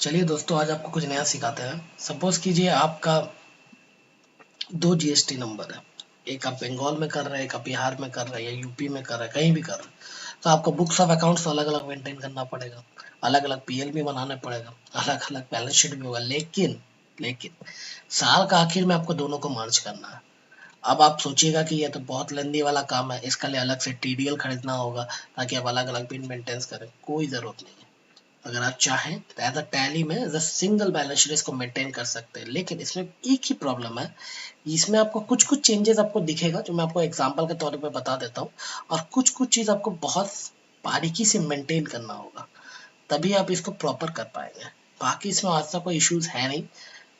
चलिए दोस्तों, आज आपको कुछ नया सिखाते हैं। सपोज कीजिए आपका दो जीएसटी नंबर है। एक आप बंगाल में कर रहे हैं, एक आप बिहार में कर रहे हैं, या यूपी में कर रहे हैं, कहीं भी कर रहे हैं। तो आपको बुक्स ऑफ अकाउंट्स अलग अलग मेंटेन करना पड़ेगा, अलग अलग पीएल भी बनाना पड़ेगा, अलग अलग बैलेंस शीट भी होगा। लेकिन लेकिन साल का आखिर में आपको दोनों को मर्ज करना है। अब आप सोचिएगा कि ये तो बहुत लेंदी वाला काम है, इसका लिए अलग से टीडीएल खरीदना होगा ताकि आप अलग अलग बिन मेंटेन करें। कोई जरूरत नहीं है। अगर आप चाहें तो एज अ टैली में as a single balance sheet इसको मेंटेन कर सकते हैं। लेकिन इसमें एक ही प्रॉब्लम है, इसमें आपको कुछ कुछ चेंजेस आपको दिखेगा जो मैं आपको एग्जांपल के तौर पे बता देता हूँ। और कुछ कुछ चीज़ आपको बहुत बारीकी से मेंटेन करना होगा, तभी आप इसको प्रॉपर कर पाएंगे। बाकी इसमें आज तक कोई इश्यूज है नहीं,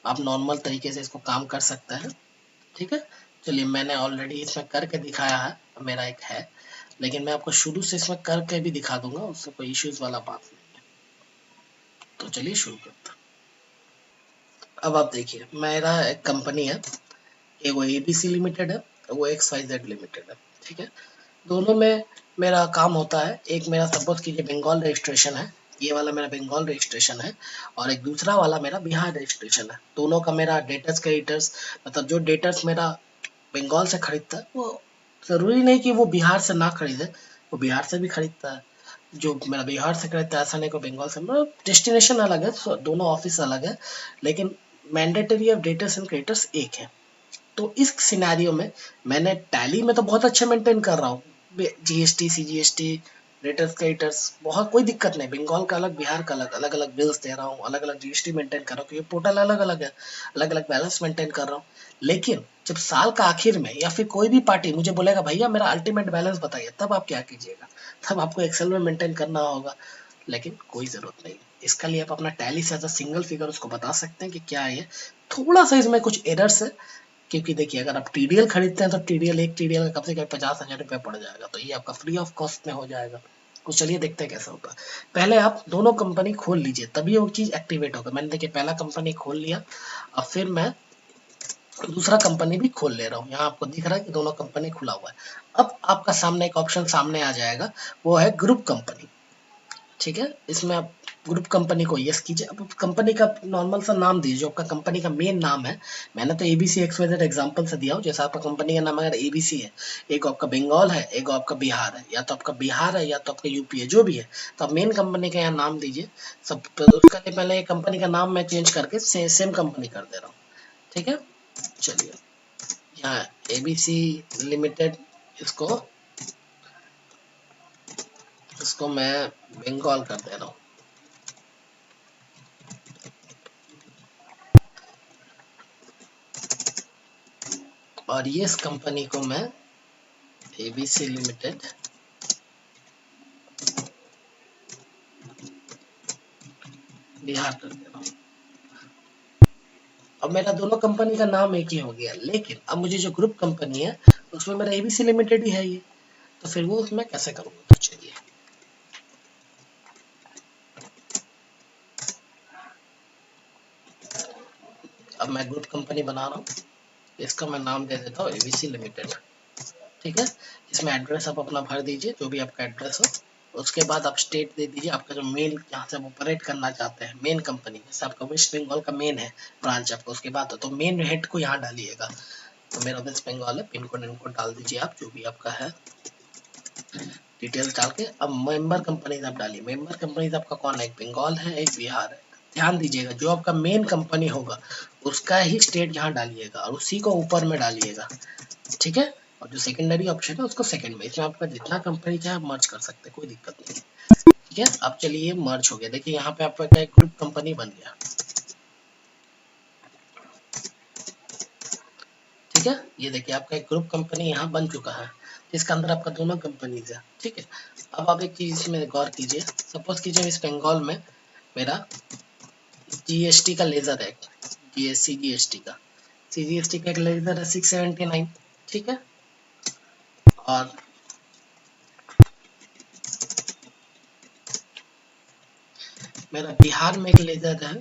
आप नॉर्मल तरीके से इसको काम कर सकते हैं। ठीक है, चलिए मैंने ऑलरेडी इसमें करके दिखाया है, मेरा एक है। लेकिन मैं आपको शुरू से इसमें करके भी दिखा दूंगा, उससे कोई इश्यूज वाला बात नहीं। तो चलिए शुरू करते हैं। अब आप देखिए, मेरा एक कंपनी है, एक वो एबीसी लिमिटेड है, वो XYZ लिमिटेड है। ठीक है, दोनों में मेरा काम होता है। एक मेरा सपोज कीजिए बंगाल रजिस्ट्रेशन है, ये वाला मेरा बंगाल रजिस्ट्रेशन है, और एक दूसरा वाला मेरा बिहार रजिस्ट्रेशन है। दोनों का मेरा डेटर्स क्रेडिटर्स, मतलब जो डेटर्स मेरा बंगाल से खरीदता है वो जरूरी नहीं कि वो बिहार से ना खरीदे, वो बिहार से भी खरीदता है। जो मेरा बिहार से खरीदता है ऐसा नहीं, को बंगाल से, मतलब डेस्टिनेशन अलग है, दोनों ऑफिस अलग है, लेकिन mandatory of debtors and creditors एक है। तो इस सिनेरियो में मैंने टैली में तो बहुत अच्छा मेंटेन कर रहा हूँ, जीएसटी सीजीएसटी रेटर्स क्रेडिटर्स, बहुत कोई दिक्कत नहीं। बंगाल का अलग, बिहार का अलग, अलग अलग बिल्स दे रहा हूँ, अलग अलग जीएसटी मेंटेन कर रहा हूँ, क्योंकि पोर्टल अलग अलग है, अलग अलग बैलेंस मेंटेन कर रहा हूँ। लेकिन जब साल का आखिर में या फिर कोई भी पार्टी मुझे बोलेगा भैया मेरा अल्टीमेट बैलेंस बताइए, तब आप क्या कीजिएगा? तब आपको एक्सेल में मेंटेन करना होगा। लेकिन कोई जरूरत नहीं, इसका लिए आप अपना टैली से एज अ सिंगल फिगर उसको बता सकते हैं कि क्या है ये। थोड़ा सा इसमें कुछ एरर्स है, क्योंकि देखिए अगर आप टीडीएल खरीदते हैं तो टीडीएल, एक टीडीएल का कम से कम 50,000 रुपये पड़ जाएगा, तो ये आपका फ्री ऑफ कॉस्ट में हो जाएगा। तो चलिए देखते हैं कैसा होगा। पहले आप दोनों कंपनी खोल लीजिए, तभी वो चीज एक्टिवेट होगा। मैंने देखिए पहला कंपनी खोल लिया, अब फिर मैं दूसरा कंपनी भी खोल ले रहा हूँ। यहाँ आपको दिख रहा है कि दोनों कंपनी खुला हुआ है। अब आपका सामने एक ऑप्शन सामने आ जाएगा, वो है ग्रुप कंपनी। ठीक है, इसमें आप ग्रुप कंपनी को यस कीजिए। अब कंपनी का नॉर्मल सा नाम दीजिए, जो आपका कंपनी का मेन नाम है। मैंने तो एबीसी XYZ एग्जांपल से दिया हूँ। जैसा आपका कंपनी का नाम अगर एबीसी है, एक आपका बंगाल है, एक आपका बिहार है, या तो आपका बिहार है या तो आपका यूपी है, जो भी है, तो आप मेन कंपनी का यहाँ नाम दीजिए। सब उसका लिए पहले कंपनी का नाम मैं चेंज करके सेम कंपनी कर दे रहा हूँ। ठीक है, चलिए यहाँ एबीसी लिमिटेड, इसको इसको मैं बंगाल कर दे रहा हूँ। और ये इस कंपनी को मैं एबीसी लिमिटेड बिहार कर दे रहा हूँ। अब मेरा दोनों कंपनी का नाम एक ही हो गया, लेकिन अब मुझे जो ग्रुप कंपनी है उसमें मेरा एबीसी लिमिटेड ही है ये, तो फिर वो मैं कैसे करूँगा? तो चलिए, अब मैं ग्रुप कंपनी बना रहा हूँ, इसका मैं नाम दे देता हूँ एबीसी लिमिटेड। ठीक है, इसमें एड्रेस आप अपना भर दीजिए, जो भी आपका एड्रेस हो। उसके बाद आप स्टेट दे दीजिए, आपका जो मेन जहाँ से आप ऑपरेट करना चाहते हैं, मेन कंपनी, जैसे आपका वेस्ट बंगाल का मेन है ब्रांच आपका, उसके बाद तो मेन हेड को यहाँ डालिएगा। तो मेरा वेस्ट बंगाल है, पिन कोड इनको डाल दीजिए आप, जो भी आपका है डिटेल्स डाल के। अब मेंबर कंपनीज आप डालिए। मेंबर कंपनीज आपका कौन है? एक बंगाल है, एक बिहार है। ध्यान दीजिएगा, जो आपका मेन कंपनी होगा उसका ही स्टेट यहाँ डालिएगा और उसी को ऊपर में डालिएगा। ठीक है, और जो सेकेंडरी ऑप्शन है उसको सेकंड में। इसमें आपका जितना कंपनी चाहे आप मर्ज कर सकते हैं, कोई दिक्कत नहीं है। ठीक है, अब चलिए मर्ज हो गया। देखिए यहाँ पे आपका एक ग्रुप कंपनी बन गया। ठीक है, ये देखिए आपका एक ग्रुप कंपनी यहाँ बन चुका है, जिसके अंदर आपका दोनों कंपनीज है। ठीक है, अब आप एक चीज इसमें गौर कीजिए। सपोज कीजिए इस बंगाल में मेरा जीएसटी का लेजर है, जीएसटी का, सीजीएसटी का एक लेजर है 679। ठीक है, और मेरा बिहार में एक लेजर है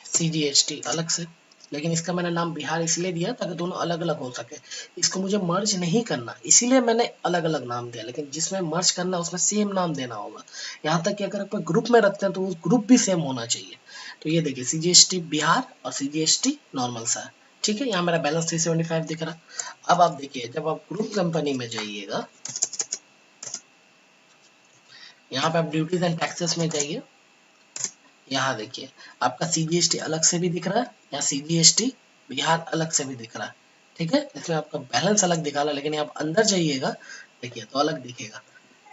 सीजीएसटी अलग से। लेकिन इसका मैंने नाम बिहार इसलिए दिया ताकि दोनों अलग अलग हो सके। इसको मुझे मर्ज नहीं करना, इसीलिए मैंने अलग अलग नाम दिया, लेकिन जिसमें मर्ज करना उसमें सेम नाम देना होगा। यहाँ तक कि अगर आप ग्रुप में रखते हैं तो उस ग्रुप भी सेम होना चाहिए। तो ये देखिए CGST बिहार और CGST नॉर्मल सा है, ठीक है। यहाँ मेरा बैलेंस 375 दिख रहा है। अब आप देखिए, जब आप ग्रुप कंपनी में जाइएगा, यहाँ पे आप ड्यूटीज एंड टैक्सेस में जाइए, यहाँ देखिए आपका CGST अलग से भी दिख रहा है, यहाँ CGST बिहार अलग से भी दिख रहा है, ठीक है। इसमें आपका बैलेंस अलग दिखा रहा है, लेकिन आप अंदर जाइएगा देखिए तो अलग दिखेगा,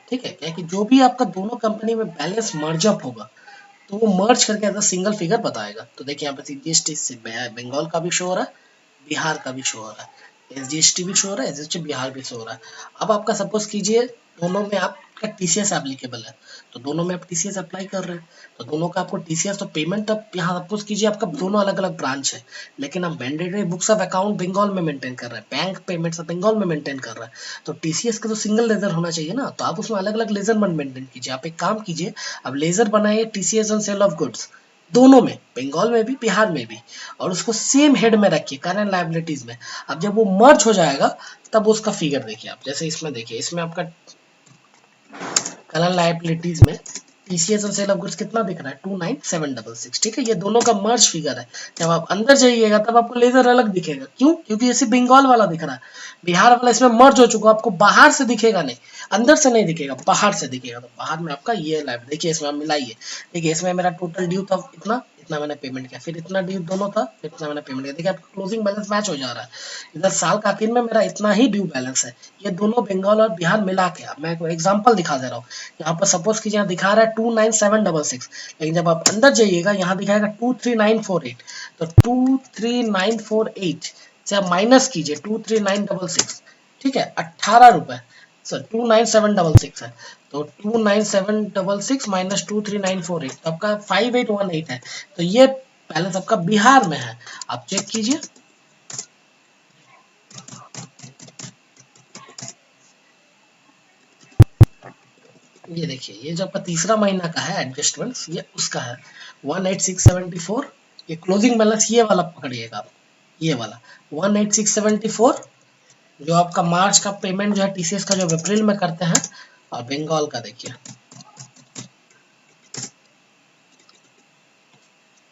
ठीक है। क्या कि जो भी आपका दोनों कंपनी में बैलेंस मर्ज अप होगा तो वो मर्ज करके एज सिंगल फिगर बताएगा। तो देखिए यहाँ पे CGST से बंगाल का भी शो हो रहा है, बिहार का भी शो हो रहा है, SGST भी शो हो रहा है, SGST बिहार भी शो हो रहा है। अब आपका सपोज कीजिए दोनों में आपका TCS एप्लीकेबल है, तो दोनों में आप TCS अप्लाई कर रहे हैं, तो दोनों का आपको TCS तो पेमेंट, अब यहाँ सपोज कीजिए आपका दोनों अलग अलग ब्रांच है, लेकिन आप mandatory books of account Bengal में मेंटेन कर रहे हैं, बैंक पेमेंट्स बंगाल में मेंटेन कर रहा है, तो TCS का तो सिंगल लेजर होना चाहिए ना, तो आप उसमें अलग अलग लेजर मत मेंटेन कीजिए। आप एक काम कीजिए, अब लेजर बनाइए TCS on sale of goods दोनों में, बंगाल में भी बिहार में भी, और उसको सेम हेड में रखिए करंट लायबिलिटीज में। अब जब वो मर्ज हो जाएगा तब उसका फिगर देखिए आप, जैसे इसमें देखिए, इसमें आपका करंट लायबिलिटीज में TCS और सेल ऑफ गुड्स कितना दिख रहा है 29766, ठीक है। ये दोनों का मर्ज फिगर है। जब आप अंदर जाइएगा तब आपको लेजर अलग दिखेगा, क्यों? क्योंकि जैसे बंगाल वाला दिख रहा है, बिहार वाला इसमें मर्ज हो चुका, आपको बाहर से दिखेगा नहीं, अंदर से नहीं दिखेगा, बाहर से दिखेगा। तो बाहर में आपका ये लाइव देखिए, इसमें आप मिलाइए, देखिए इसमें मेरा टोटल ड्यू था इतना, इतना मैंने पेमेंट किया, फिर इतना ड्यू दोनों था, फिर इतना मैंने पेमेंट किया, देखिए आपका क्लोजिंग बैलेंस मैच हो जा रहा है। इधर साल का आखिर में मेरा इतना ही ड्यू बैलेंस है, ये दोनों बंगाल और बिहार मिला के। अब मैं एक एग्जांपल दिखा दे रहा हूँ, यहाँ पर सपोज कीजिए यहाँ दिखा रहा है 29766, लेकिन जब आप अंदर जाइएगा यहाँ दिखाएगा 23948, तो 23948 से आप माइनस कीजिए 23966, ठीक है, 18 रुपए, सर 29766 है, तो 29766 माइनस 23948, तो आपका 5818 है। तो ये बैलेंस आपका बिहार में है, आप चेक कीजिए। ये देखिए, ये जो आपका तीसरा महीना का है एडजस्टमेंट्स, ये उसका है 18674, ये क्लोजिंग बैलेंस ये वाला पकड़िएगा आप, ये वाला 18674, जो आपका मार्च का पेमेंट जो है TCS का जो अप्रैल में करते हैं, और बंगाल का देखिए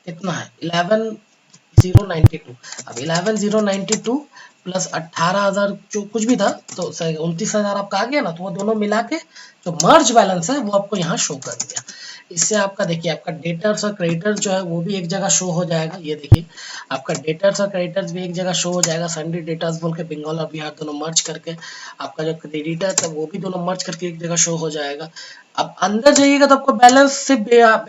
कितना है 11092। अब 11092 प्लस 18,000 जो कुछ भी था, तो 29,000 आपका आ गया ना, तो वो दोनों मिला के जो मर्ज बैलेंस है वो आपको यहाँ शो कर दिया। इससे आपका देखिए आपका डेटर्स और क्रेडिटर्स जो है वो भी एक जगह शो हो जाएगा। ये देखिए आपका डेटर्स और क्रेडिटर्स भी एक जगह शो हो जाएगा, सन्डे डेटर्स बोल के बंगाल और बिहार दोनों मर्ज करके, आपका जो क्रेडिटर्स है वो भी दोनों मर्ज करके एक जगह शो हो जाएगा। अब अंदर जाइएगा तो आपको बैलेंस सिर्फ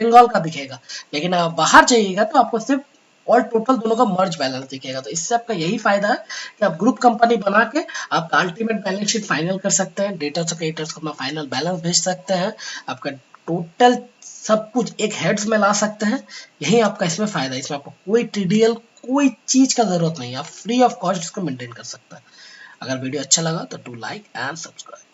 बंगाल का दिखेगा, लेकिन आप बाहर जाइएगा तो आपको सिर्फ और टोटल दोनों का मर्ज बैलेंस दिखेगा। तो इससे आपका यही फायदा है कि आप ग्रुप कंपनी बना के आप अल्टीमेट बैलेंस शीट फाइनल कर सकते हैं, डेटर्स और क्रेडिटर्स को अपना फाइनल बैलेंस भेज सकते हैं, आपका टोटल सब कुछ एक हेड्स में ला सकते हैं। यही आपका इसमें फायदा है, इसमें आपको कोई TDL कोई चीज का जरूरत नहीं है, आप फ्री ऑफ कॉस्ट इसको मेंटेन कर सकते हैं। अगर वीडियो अच्छा लगा तो डू लाइक एंड सब्सक्राइब।